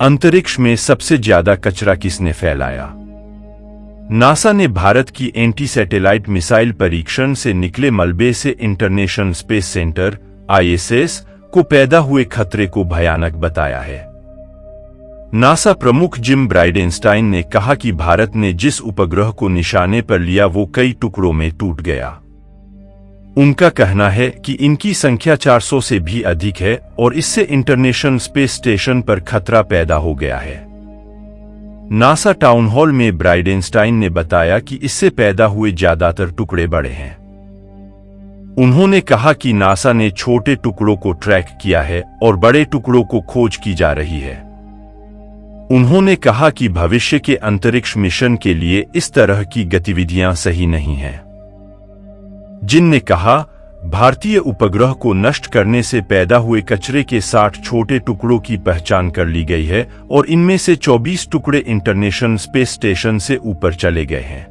अंतरिक्ष में सबसे ज्यादा कचरा किसने फैलाया? नासा ने भारत की एंटी सैटेलाइट मिसाइल परीक्षण से निकले मलबे से इंटरनेशनल स्पेस सेंटर (ISS) को पैदा हुए खतरे को भयानक बताया है। नासा प्रमुख जिम ब्राइडेनस्टाइन ने कहा कि भारत ने जिस उपग्रह को निशाने पर लिया वो कई टुकड़ों में टूट गया। उनका कहना है कि इनकी संख्या 400 से भी अधिक है और इससे इंटरनेशनल स्पेस स्टेशन पर खतरा पैदा हो गया है। नासा टाउन हॉल में ब्राइडेनस्टाइन ने बताया कि इससे पैदा हुए ज्यादातर टुकड़े बड़े हैं। उन्होंने कहा कि नासा ने छोटे टुकड़ों को ट्रैक किया है और बड़े टुकड़ों को खोज की जा रही है। उन्होंने कहा कि भविष्य के अंतरिक्ष मिशन के लिए इस तरह की गतिविधियां सही नहीं हैं। जिन ने कहा, भारतीय उपग्रह को नष्ट करने से पैदा हुए कचरे के 60 छोटे टुकड़ों की पहचान कर ली गई है और इनमें से 24 टुकड़े इंटरनेशनल स्पेस स्टेशन से ऊपर चले गए हैं।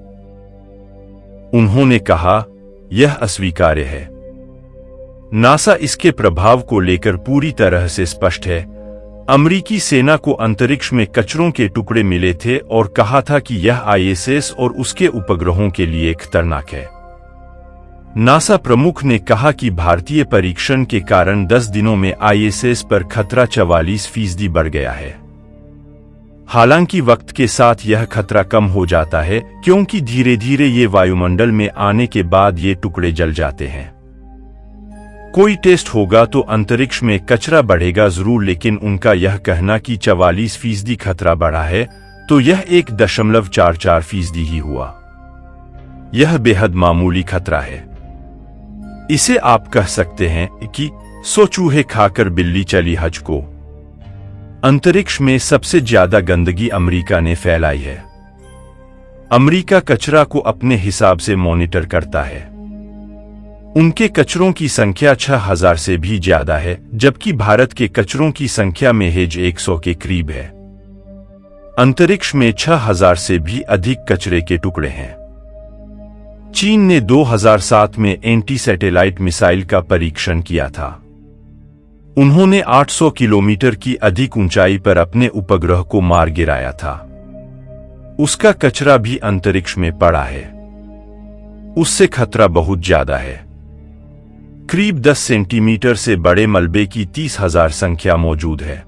उन्होंने कहा, यह अस्वीकार्य है। नासा इसके प्रभाव को लेकर पूरी तरह से स्पष्ट है। अमेरिकी सेना को अंतरिक्ष में कचरों के टुकड़े मिले थे और कहा था कि यह ISS और उसके उपग्रहों के लिए खतरनाक है। नासा प्रमुख ने कहा कि भारतीय परीक्षण के कारण 10 दिनों में ISS पर खतरा 44% बढ़ गया है। हालांकि वक्त के साथ यह खतरा कम हो जाता है क्योंकि धीरे धीरे ये वायुमंडल में आने के बाद ये टुकड़े जल जाते हैं। कोई टेस्ट होगा तो अंतरिक्ष में कचरा बढ़ेगा जरूर, लेकिन उनका यह कहना कि 44% खतरा बढ़ा है तो यह 1.44% ही हुआ। यह बेहद मामूली खतरा है। इसे आप कह सकते हैं कि 100 चूहे खाकर बिल्ली चली हज को। अंतरिक्ष में सबसे ज्यादा गंदगी अमेरिका ने फैलाई है। अमेरिका कचरा को अपने हिसाब से मॉनिटर करता है। उनके कचरों की संख्या 6000 से भी ज्यादा है, जबकि भारत के कचरों की संख्या महज 100 के करीब है। अंतरिक्ष में 6000 से भी अधिक कचरे के टुकड़े हैं। चीन ने 2007 में एंटी सैटेलाइट मिसाइल का परीक्षण किया था। उन्होंने 800 किलोमीटर की अधिक ऊंचाई पर अपने उपग्रह को मार गिराया था। उसका कचरा भी अंतरिक्ष में पड़ा है। उससे खतरा बहुत ज्यादा है। करीब 10 सेंटीमीटर से बड़े मलबे की 30,000 संख्या मौजूद है।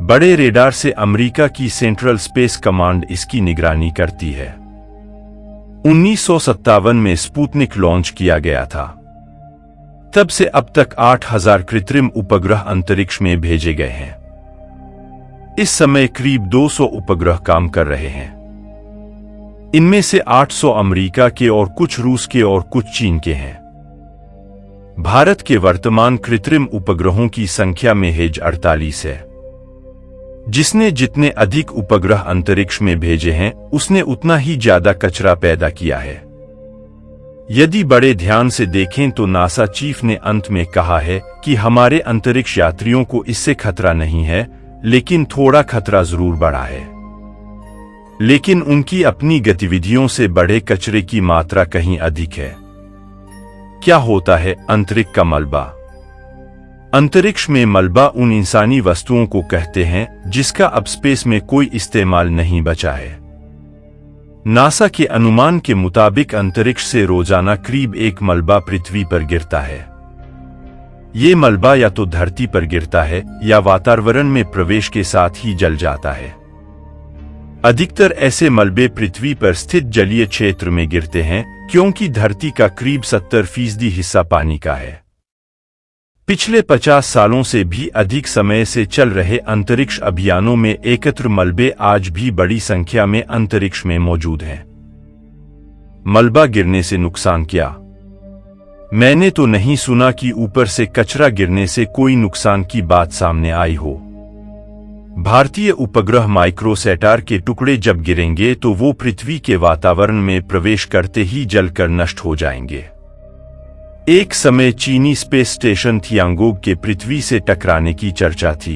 बड़े रेडार से अमेरिका की सेंट्रल स्पेस कमांड इसकी निगरानी करती है। 1957 में स्पुतनिक लॉन्च किया गया था। तब से अब तक 8000 कृत्रिम उपग्रह अंतरिक्ष में भेजे गए हैं। इस समय करीब 200 उपग्रह काम कर रहे हैं। इनमें से 800 अमेरिका के और कुछ रूस के और कुछ चीन के हैं। भारत के वर्तमान कृत्रिम उपग्रहों की संख्या महज 48 है। जिसने जितने अधिक उपग्रह अंतरिक्ष में भेजे हैं, उसने उतना ही ज्यादा कचरा पैदा किया है। यदि बड़े ध्यान से देखें तो नासा चीफ ने अंत में कहा है कि हमारे अंतरिक्ष यात्रियों को इससे खतरा नहीं है, लेकिन थोड़ा खतरा जरूर बढ़ा है। लेकिन उनकी अपनी गतिविधियों से बड़े कचरे की मात्रा कहीं अधिक है। क्या होता है अंतरिक्ष का मलबा? अंतरिक्ष में मलबा उन इंसानी वस्तुओं को कहते हैं जिसका अब स्पेस में कोई इस्तेमाल नहीं बचा है। नासा के अनुमान के मुताबिक अंतरिक्ष से रोजाना करीब 1 मलबा पृथ्वी पर गिरता है। ये मलबा या तो धरती पर गिरता है या वातावरण में प्रवेश के साथ ही जल जाता है। अधिकतर ऐसे मलबे पृथ्वी पर स्थित जलीय क्षेत्र में गिरते हैं क्योंकि धरती का करीब 70% हिस्सा पानी का है। पिछले 50 सालों से भी अधिक समय से चल रहे अंतरिक्ष अभियानों में एकत्र मलबे आज भी बड़ी संख्या में अंतरिक्ष में मौजूद हैं। मलबा गिरने से नुकसान क्या? मैंने तो नहीं सुना कि ऊपर से कचरा गिरने से कोई नुकसान की बात सामने आई हो। भारतीय उपग्रह माइक्रोसैटार के टुकड़े जब गिरेंगे तो वो पृथ्वी के वातावरण में प्रवेश करते ही जलकर नष्ट हो जाएंगे। एक समय चीनी स्पेस स्टेशन थियांगोग के पृथ्वी से टकराने की चर्चा थी,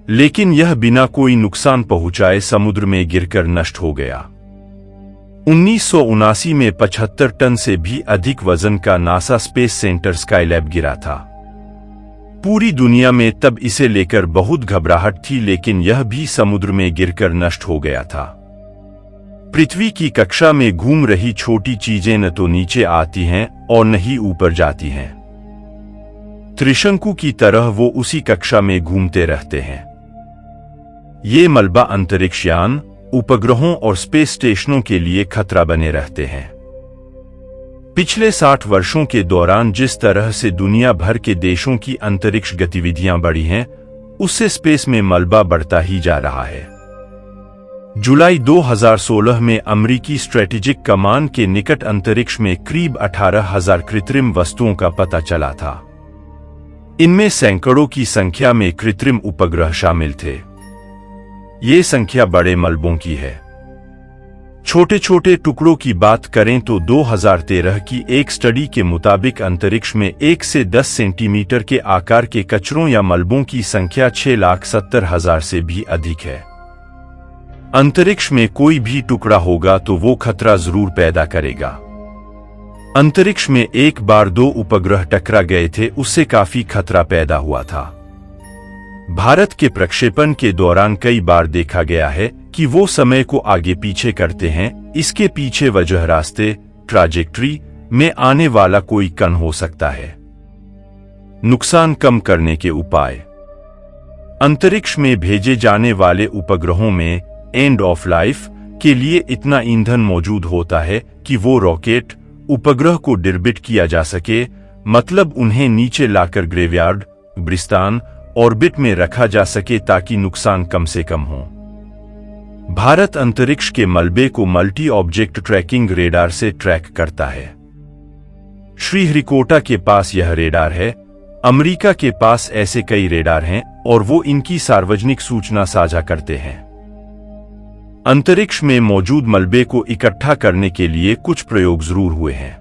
लेकिन यह बिना कोई नुकसान पहुंचाए समुद्र में गिरकर नष्ट हो गया। 1979 में 75 टन से भी अधिक वजन का नासा स्पेस सेंटर स्काईलैब गिरा था। पूरी दुनिया में तब इसे लेकर बहुत घबराहट थी, लेकिन यह भी समुद्र में गिरकर नष्ट हो गया था। पृथ्वी की कक्षा में घूम रही छोटी चीजें न तो नीचे आती हैं और न ही ऊपर जाती हैं। त्रिशंकु की तरह वो उसी कक्षा में घूमते रहते हैं। ये मलबा अंतरिक्ष यान, उपग्रहों और स्पेस स्टेशनों के लिए खतरा बने रहते हैं। पिछले 60 वर्षों के दौरान जिस तरह से दुनिया भर के देशों की अंतरिक्ष गतिविधियां बढ़ी हैं, उससे स्पेस में मलबा बढ़ता ही जा रहा है। जुलाई 2016 में अमेरिकी स्ट्रेटेजिक कमांड के निकट अंतरिक्ष में करीब 18,000 कृत्रिम वस्तुओं का पता चला था। इनमें सैकड़ों की संख्या में कृत्रिम उपग्रह शामिल थे। ये संख्या बड़े मलबों की है। छोटे छोटे टुकड़ों की बात करें तो 2013 की एक स्टडी के मुताबिक अंतरिक्ष में 1 से 10 सेंटीमीटर के आकार के कचरों या मलबों की संख्या 6,70,000 से भी अधिक है। अंतरिक्ष में कोई भी टुकड़ा होगा तो वो खतरा जरूर पैदा करेगा। अंतरिक्ष में एक बार 2 उपग्रह टकरा गए थे, उससे काफी खतरा पैदा हुआ था। भारत के प्रक्षेपण के दौरान कई बार देखा गया है कि वो समय को आगे पीछे करते हैं। इसके पीछे वजह रास्ते, ट्रैजेक्टरी में आने वाला कोई कण हो सकता है। नुकसान कम करने के उपाय। अंतरिक्ष में भेजे जाने वाले उपग्रहों में एंड ऑफ लाइफ के लिए इतना ईंधन मौजूद होता है कि वो रॉकेट उपग्रह को डिर्बिट किया जा सके, मतलब उन्हें नीचे लाकर ग्रेवयार्ड, ब्रिस्तान ऑर्बिट में रखा जा सके ताकि नुकसान कम से कम हो। भारत अंतरिक्ष के मलबे को मल्टी ऑब्जेक्ट ट्रैकिंग रेडार से ट्रैक करता है। श्रीहरिकोटा के पास यह रेडार है। अमेरिका के पास ऐसे कई रेडार हैं और वो इनकी सार्वजनिक सूचना साझा करते हैं। अंतरिक्ष में मौजूद मलबे को इकट्ठा करने के लिए कुछ प्रयोग जरूर हुए हैं।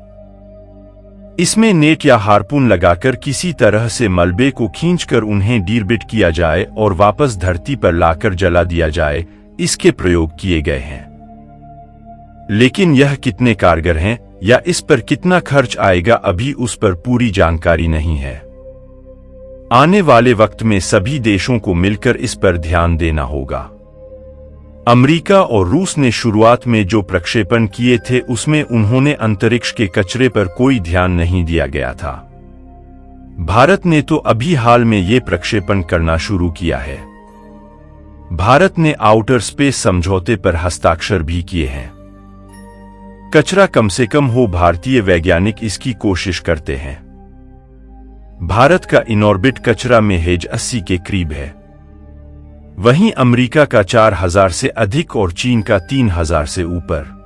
इसमें नेट या हार्पून लगाकर किसी तरह से मलबे को खींचकर उन्हें डिर्बिट किया जाए और वापस धरती पर लाकर जला दिया जाए, इसके प्रयोग किए गए हैं। लेकिन यह कितने कारगर हैं या इस पर कितना खर्च आएगा, अभी उस पर पूरी जानकारी नहीं है। आने वाले वक्त में सभी देशों को मिलकर इस पर ध्यान देना होगा। अमेरिका और रूस ने शुरुआत में जो प्रक्षेपण किए थे उसमें उन्होंने अंतरिक्ष के कचरे पर कोई ध्यान नहीं दिया गया था। भारत ने तो अभी हाल में ये प्रक्षेपण करना शुरू किया है। भारत ने आउटर स्पेस समझौते पर हस्ताक्षर भी किए हैं। कचरा कम से कम हो, भारतीय वैज्ञानिक इसकी कोशिश करते हैं। भारत का इनऑर्बिट कचरा में हेज 80 के करीब है। वहीं अमेरिका का 4,000 से अधिक और चीन का 3,000 से ऊपर।